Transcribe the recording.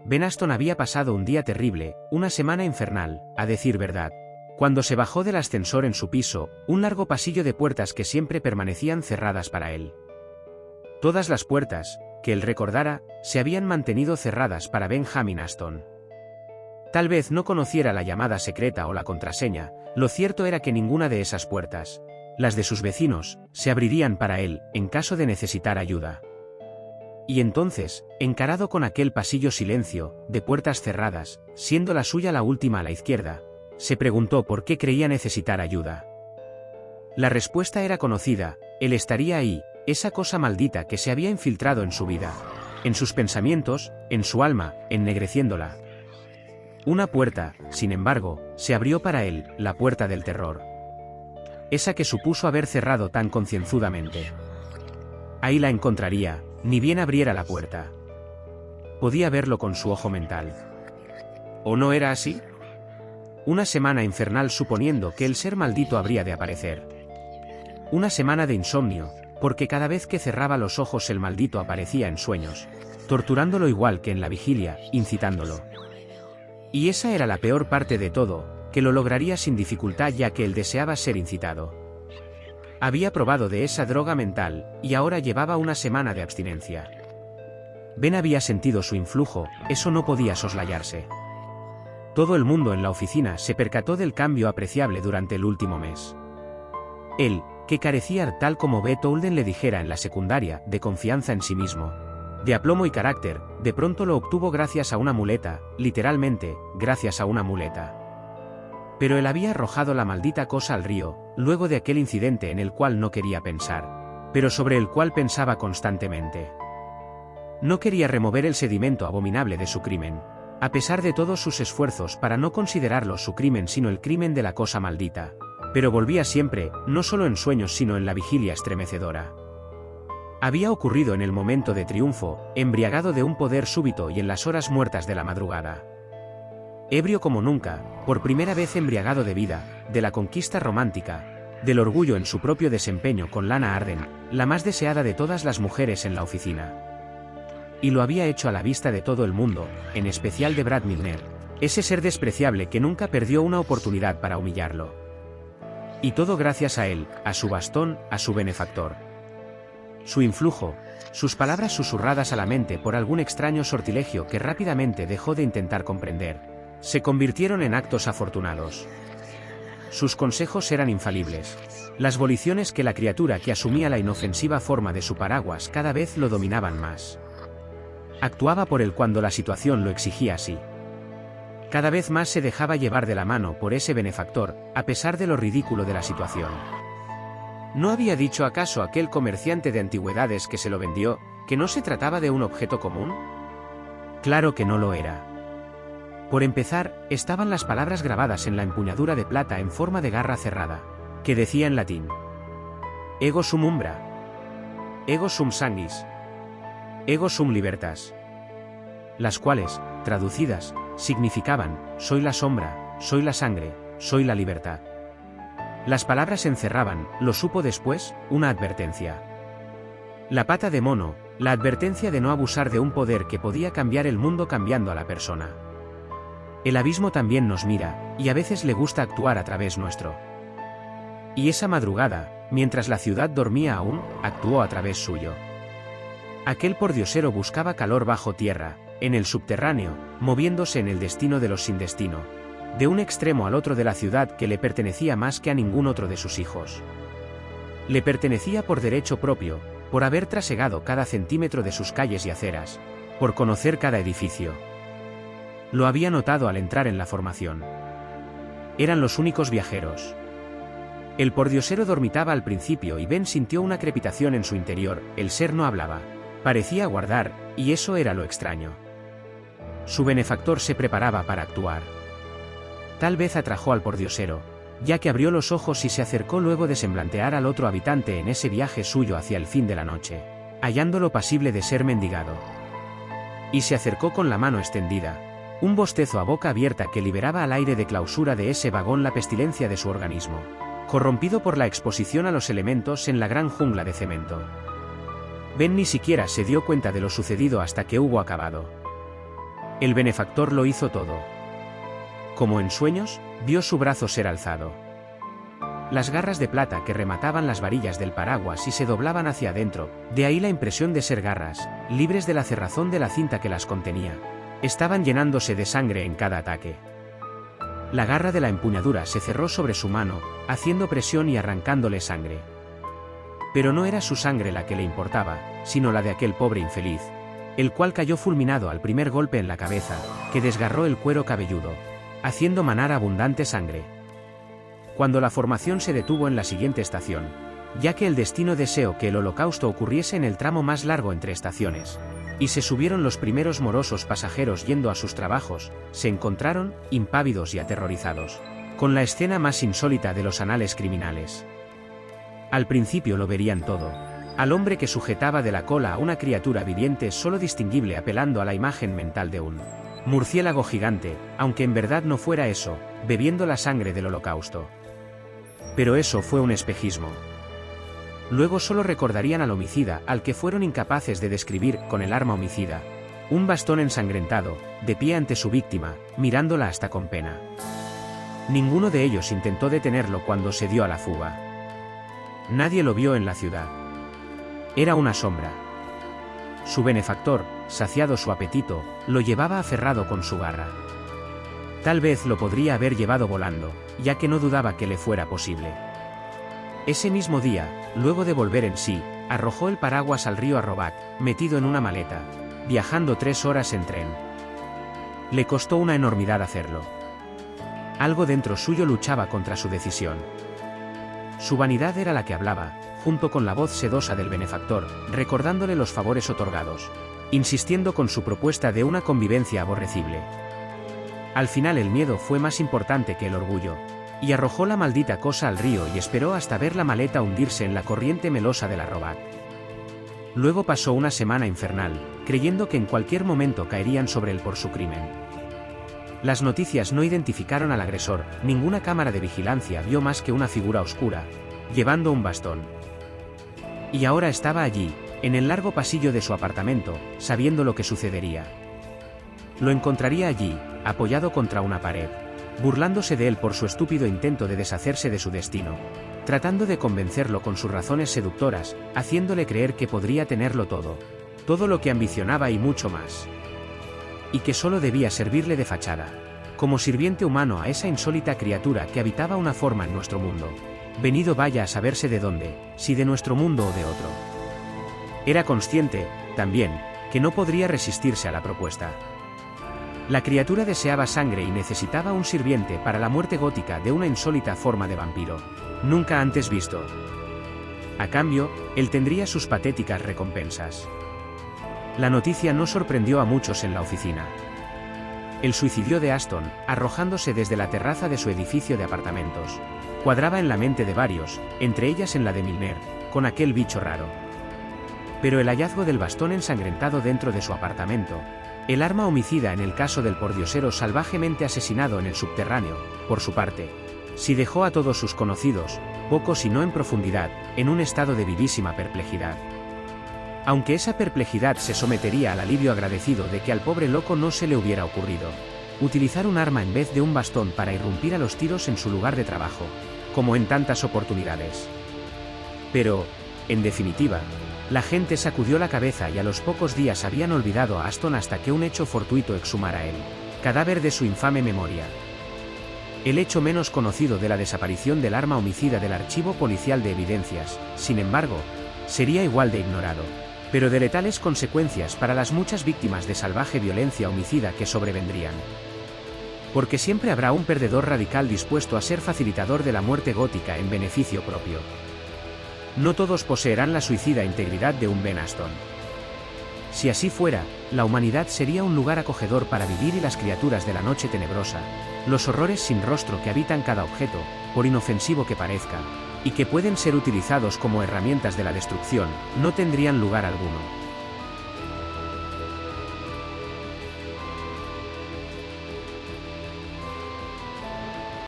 Ben Aston había pasado un día terrible, una semana infernal, a decir verdad. Cuando se bajó del ascensor en su piso, un largo pasillo de puertas que siempre permanecían cerradas para él. Todas las puertas, que él recordara, se habían mantenido cerradas para Benjamin Aston. Tal vez no conociera la llamada secreta o la contraseña, lo cierto era que ninguna de esas puertas, las de sus vecinos, se abrirían para él, en caso de necesitar ayuda. Y entonces, encarado con aquel pasillo silencio, de puertas cerradas, siendo la suya la última a la izquierda, se preguntó por qué creía necesitar ayuda. La respuesta era conocida, él estaría ahí, esa cosa maldita que se había infiltrado en su vida, en sus pensamientos, en su alma, ennegreciéndola. Una puerta, sin embargo, se abrió para él, la puerta del terror. Esa que supuso haber cerrado tan concienzudamente. Ahí la encontraría, ni bien abriera la puerta. Podía verlo con su ojo mental. ¿O no era así? Una semana infernal suponiendo que el ser maldito habría de aparecer. Una semana de insomnio, porque cada vez que cerraba los ojos el maldito aparecía en sueños, torturándolo igual que en la vigilia, incitándolo. Y esa era la peor parte de todo, que lo lograría sin dificultad ya que él deseaba ser incitado. Había probado de esa droga mental, y ahora llevaba una semana de abstinencia. Ben había sentido su influjo, eso no podía soslayarse. Todo el mundo en la oficina se percató del cambio apreciable durante el último mes. Él, que carecía, tal como Beth Olden le dijera en la secundaria, de confianza en sí mismo, de aplomo y carácter, de pronto lo obtuvo gracias a una muleta, literalmente, gracias a una muleta. Pero él había arrojado la maldita cosa al río, luego de aquel incidente en el cual no quería pensar, pero sobre el cual pensaba constantemente. No quería remover el sedimento abominable de su crimen, a pesar de todos sus esfuerzos para no considerarlo su crimen sino el crimen de la cosa maldita, pero volvía siempre, no solo en sueños sino en la vigilia estremecedora. Había ocurrido en el momento de triunfo, embriagado de un poder súbito y en las horas muertas de la madrugada. Ebrio como nunca, por primera vez embriagado de vida, de la conquista romántica, del orgullo en su propio desempeño con Lana Arden, la más deseada de todas las mujeres en la oficina. Y lo había hecho a la vista de todo el mundo, en especial de Brad Milner, ese ser despreciable que nunca perdió una oportunidad para humillarlo. Y todo gracias a él, a su bastón, a su benefactor. Su influjo, sus palabras susurradas a la mente por algún extraño sortilegio que rápidamente dejó de intentar comprender, se convirtieron en actos afortunados. Sus consejos eran infalibles. Las voliciones que la criatura que asumía la inofensiva forma de su paraguas cada vez lo dominaban más. Actuaba por él cuando la situación lo exigía así. Cada vez más se dejaba llevar de la mano por ese benefactor, a pesar de lo ridículo de la situación. ¿No había dicho acaso aquel comerciante de antigüedades que se lo vendió, que no se trataba de un objeto común? Claro que no lo era. Por empezar, estaban las palabras grabadas en la empuñadura de plata en forma de garra cerrada, que decía en latín: Ego sum umbra, ego sum sanguis, ego sum libertas. Las cuales, traducidas, significaban: soy la sombra, soy la sangre, soy la libertad. Las palabras encerraban, lo supo después, una advertencia. La pata de mono, la advertencia de no abusar de un poder que podía cambiar el mundo cambiando a la persona. El abismo también nos mira, y a veces le gusta actuar a través nuestro. Y esa madrugada, mientras la ciudad dormía aún, actuó a través suyo. Aquel pordiosero buscaba calor bajo tierra, en el subterráneo, moviéndose en el destino de los sin destino, de un extremo al otro de la ciudad que le pertenecía más que a ningún otro de sus hijos. Le pertenecía por derecho propio, por haber trasegado cada centímetro de sus calles y aceras, por conocer cada edificio. Lo había notado al entrar en la formación. Eran los únicos viajeros. El pordiosero dormitaba al principio y Ben sintió una crepitación en su interior, el ser no hablaba. Parecía aguardar, y eso era lo extraño. Su benefactor se preparaba para actuar. Tal vez atrajo al pordiosero, ya que abrió los ojos y se acercó luego de semblantear al otro habitante en ese viaje suyo hacia el fin de la noche, hallándolo pasible de ser mendigado. Y se acercó con la mano extendida, un bostezo a boca abierta que liberaba al aire de clausura de ese vagón la pestilencia de su organismo, corrompido por la exposición a los elementos en la gran jungla de cemento. Ben ni siquiera se dio cuenta de lo sucedido hasta que hubo acabado. El benefactor lo hizo todo. Como en sueños, vio su brazo ser alzado. Las garras de plata que remataban las varillas del paraguas y se doblaban hacia adentro, de ahí la impresión de ser garras, libres de la cerrazón de la cinta que las contenía, estaban llenándose de sangre en cada ataque. La garra de la empuñadura se cerró sobre su mano, haciendo presión y arrancándole sangre. Pero no era su sangre la que le importaba, sino la de aquel pobre infeliz, el cual cayó fulminado al primer golpe en la cabeza, que desgarró el cuero cabelludo, haciendo manar abundante sangre. Cuando la formación se detuvo en la siguiente estación, ya que el destino deseó que el holocausto ocurriese en el tramo más largo entre estaciones, y se subieron los primeros morosos pasajeros yendo a sus trabajos, se encontraron, impávidos y aterrorizados, con la escena más insólita de los anales criminales. Al principio lo verían todo. Al hombre que sujetaba de la cola a una criatura viviente solo distinguible apelando a la imagen mental de un murciélago gigante, aunque en verdad no fuera eso, bebiendo la sangre del holocausto. Pero eso fue un espejismo. Luego solo recordarían al homicida, al que fueron incapaces de describir con el arma homicida, un bastón ensangrentado, de pie ante su víctima, mirándola hasta con pena. Ninguno de ellos intentó detenerlo cuando se dio a la fuga. Nadie lo vio en la ciudad. Era una sombra. Su benefactor, saciado su apetito, lo llevaba aferrado con su garra. Tal vez lo podría haber llevado volando, ya que no dudaba que le fuera posible. Ese mismo día, luego de volver en sí, arrojó el paraguas al río Arrobac, metido en una maleta, viajando 3 horas en tren. Le costó una enormidad hacerlo. Algo dentro suyo luchaba contra su decisión. Su vanidad era la que hablaba, junto con la voz sedosa del benefactor, recordándole los favores otorgados, insistiendo con su propuesta de una convivencia aborrecible. Al final el miedo fue más importante que el orgullo, y arrojó la maldita cosa al río y esperó hasta ver la maleta hundirse en la corriente melosa del Arrobac. Luego pasó una semana infernal, creyendo que en cualquier momento caerían sobre él por su crimen. Las noticias no identificaron al agresor, ninguna cámara de vigilancia vio más que una figura oscura, llevando un bastón. Y ahora estaba allí, en el largo pasillo de su apartamento, sabiendo lo que sucedería. Lo encontraría allí, apoyado contra una pared, burlándose de él por su estúpido intento de deshacerse de su destino, tratando de convencerlo con sus razones seductoras, haciéndole creer que podría tenerlo todo lo que ambicionaba y mucho más. Y que solo debía servirle de fachada, como sirviente humano a esa insólita criatura que habitaba una forma en nuestro mundo, venido vaya a saberse de dónde, si de nuestro mundo o de otro. Era consciente, también, que no podría resistirse a la propuesta. La criatura deseaba sangre y necesitaba un sirviente para la muerte gótica de una insólita forma de vampiro, nunca antes visto. A cambio, él tendría sus patéticas recompensas. La noticia no sorprendió a muchos en la oficina. El suicidio de Aston, arrojándose desde la terraza de su edificio de apartamentos, cuadraba en la mente de varios, entre ellas en la de Milner, con aquel bicho raro. Pero el hallazgo del bastón ensangrentado dentro de su apartamento, el arma homicida en el caso del pordiosero salvajemente asesinado en el subterráneo, por su parte, sí dejó a todos sus conocidos, pocos y no en profundidad, en un estado de vivísima perplejidad. Aunque esa perplejidad se sometería al alivio agradecido de que al pobre loco no se le hubiera ocurrido utilizar un arma en vez de un bastón para irrumpir a los tiros en su lugar de trabajo, como en tantas oportunidades. Pero, en definitiva, la gente sacudió la cabeza y a los pocos días habían olvidado a Aston hasta que un hecho fortuito exhumara el cadáver de su infame memoria. El hecho menos conocido de la desaparición del arma homicida del archivo policial de evidencias, sin embargo, sería igual de ignorado, pero de letales consecuencias para las muchas víctimas de salvaje violencia homicida que sobrevendrían. Porque siempre habrá un perdedor radical dispuesto a ser facilitador de la muerte gótica en beneficio propio. No todos poseerán la suicida integridad de un Ben Aston. Si así fuera, la humanidad sería un lugar acogedor para vivir y las criaturas de la noche tenebrosa, los horrores sin rostro que habitan cada objeto, por inofensivo que parezca, y que pueden ser utilizados como herramientas de la destrucción, no tendrían lugar alguno.